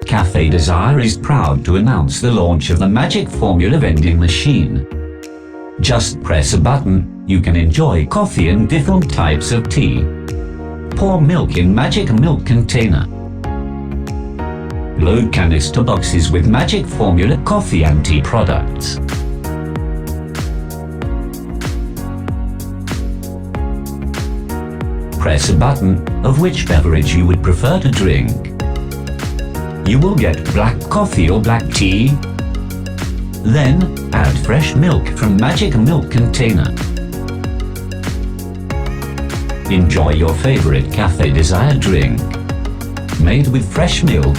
Cafedesire is proud to announce the launch of the Magic Formula vending machine. Just press a button, you can enjoy coffee and different types of tea. Pour milk in Magic Milk container. Load canister boxes with Magic Formula coffee and tea products. Press a button of which beverage you would prefer to drink. You will get black coffee or black tea. Then, add fresh milk from Magic Milk container. Enjoy your favorite Cafedesire drink. Made with fresh milk